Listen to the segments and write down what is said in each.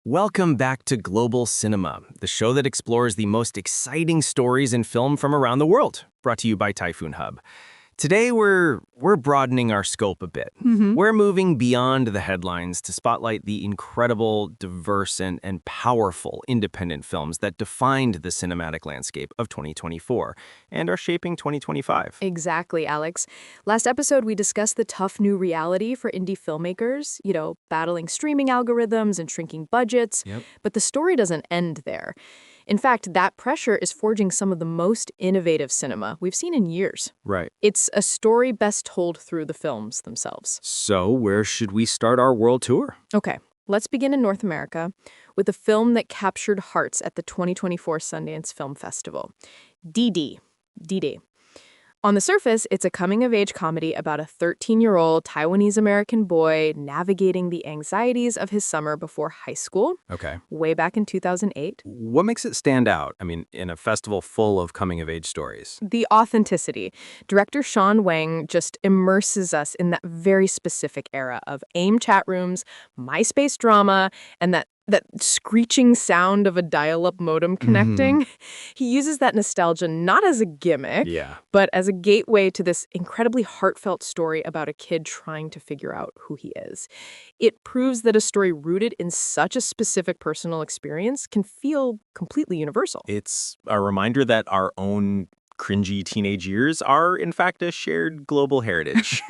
Welcome back to Global Cinema, the show that explores the most exciting stories in film from around the world, brought to you by Typhoon Hub. Today, we're broadening our scope a bit. We're moving beyond the headlines to spotlight the incredible, diverse, and powerful independent films that defined the cinematic landscape of 2024 and are shaping 2025. Exactly, Alex. Last episode, we discussed the tough new reality for indie filmmakers, battling streaming algorithms and shrinking budgets. Yep. But the story doesn't end there. In fact, that pressure is forging some of the most innovative cinema we've seen in years. Right. It's a story best told through the films themselves. So where should we start our world tour? Okay, let's begin in North America with a film that captured hearts at the 2024 Sundance Film Festival, D.D. D-Day. On the surface, it's a coming-of-age comedy about a 13-year-old Taiwanese-American boy navigating the anxieties of his summer before high school, Okay. way back in 2008. What makes it stand out? In a festival full of coming-of-age stories. The authenticity. Director Sean Wang just immerses us in that very specific era of AIM chat rooms, MySpace drama, and that screeching sound of a dial-up modem connecting. He uses that nostalgia not as a gimmick, but as a gateway to this incredibly heartfelt story about a kid trying to figure out who he is. It proves that a story rooted in such a specific personal experience can feel completely universal. It's a reminder that our own cringy teenage years are, in fact, a shared global heritage.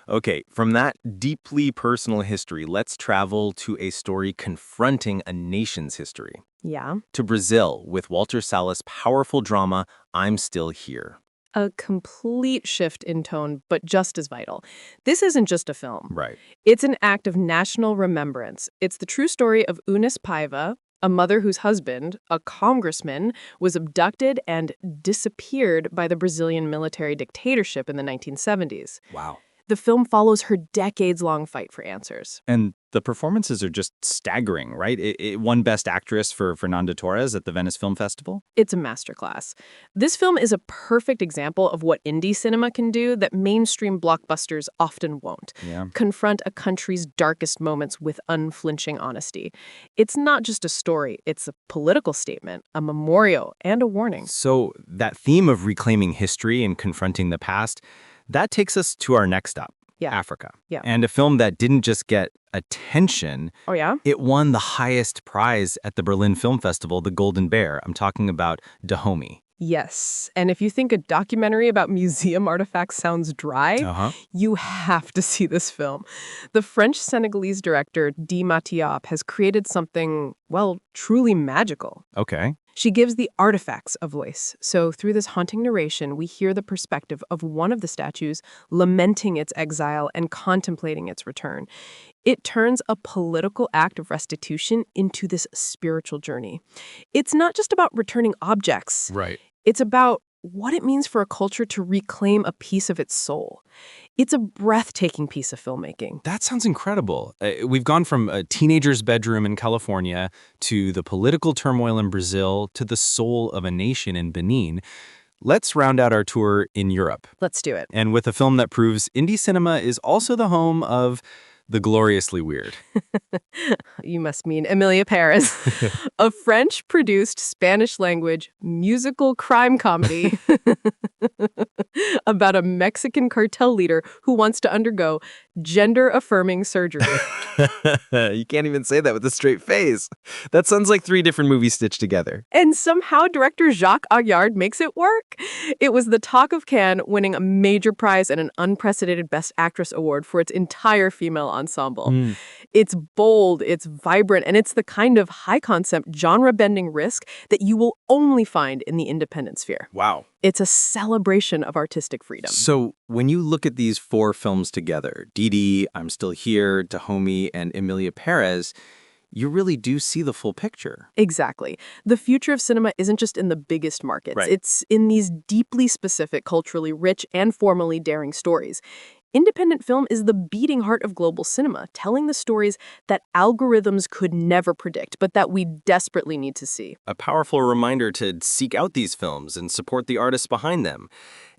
Okay, from that deeply personal history, let's travel to a story confronting a nation's history. Yeah. To Brazil, with Walter Salles' powerful drama, I'm Still Here. A complete shift in tone, but just as vital. This isn't just a film. Right. It's an act of national remembrance. It's the true story of Eunice Paiva, a mother whose husband, a congressman, was abducted and disappeared by the Brazilian military dictatorship in the 1970s. Wow. The film follows her decades-long fight for answers. And the performances are just staggering, right? It won Best Actress for Fernanda Torres at the Venice Film Festival. It's a masterclass. This film is a perfect example of what indie cinema can do that mainstream blockbusters often won't. Yeah. Confront a country's darkest moments with unflinching honesty. It's not just a story, it's a political statement, a memorial, and a warning. So that theme of reclaiming history and confronting the past, that takes us to our next stop, Africa. Yeah. And a film that didn't just get attention. Oh, yeah? It won the highest prize at the Berlin Film Festival, the Golden Bear. I'm talking about Dahomey. Yes. And if you think a documentary about museum artifacts sounds dry, you have to see this film. The French-Senegalese director Di Matiop has created something, well, truly magical. Okay. She gives the artifacts a voice. So through this haunting narration, we hear the perspective of one of the statues lamenting its exile and contemplating its return. It turns a political act of restitution into this spiritual journey. It's not just about returning objects. Right. It's about what it means for a culture to reclaim a piece of its soul. It's a breathtaking piece of filmmaking. That sounds incredible. We've gone from a teenager's bedroom in California to the political turmoil in Brazil to the soul of a nation in Benin. Let's round out our tour in Europe. Let's do it. And with a film that proves indie cinema is also the home of the gloriously weird. You must mean Emilia Paris, a French-produced Spanish-language musical crime comedy about a Mexican cartel leader who wants to undergo gender-affirming surgery. You can't even say that with a straight face. That sounds like 3 different movies stitched together. And somehow director Jacques Audiard makes it work. It was the talk of Cannes, winning a major prize and an unprecedented Best Actress award for its entire female ensemble. It's bold, it's vibrant, and it's the kind of high-concept, genre-bending risk that you will only find in the independent sphere. Wow. It's a celebration of artistic freedom. So when you look at these 4 films together, Didi, I'm Still Here, Dahomey, and Emilia Paris, you really do see the full picture. Exactly. The future of cinema isn't just in the biggest markets. Right. It's in these deeply specific, culturally rich, and formally daring stories. Independent film is the beating heart of global cinema, telling the stories that algorithms could never predict, but that we desperately need to see. A powerful reminder to seek out these films and support the artists behind them.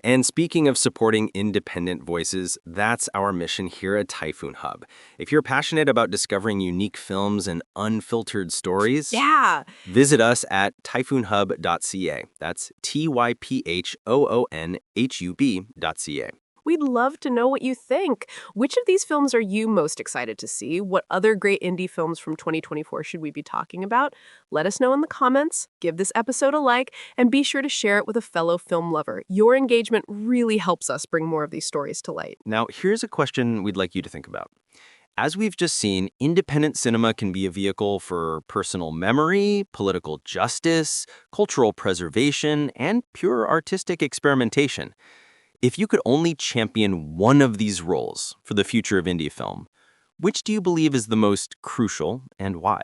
And speaking of supporting independent voices, that's our mission here at Typhoon Hub. If you're passionate about discovering unique films and unfiltered stories, Yeah. visit us at typhoonhub.ca. That's typhoonhub.ca. We'd love to know what you think. Which of these films are you most excited to see? What other great indie films from 2024 should we be talking about? Let us know in the comments, give this episode a like, and be sure to share it with a fellow film lover. Your engagement really helps us bring more of these stories to light. Now, here's a question we'd like you to think about. As we've just seen, independent cinema can be a vehicle for personal memory, political justice, cultural preservation, and pure artistic experimentation. If you could only champion one of these roles for the future of indie film, which do you believe is the most crucial and why?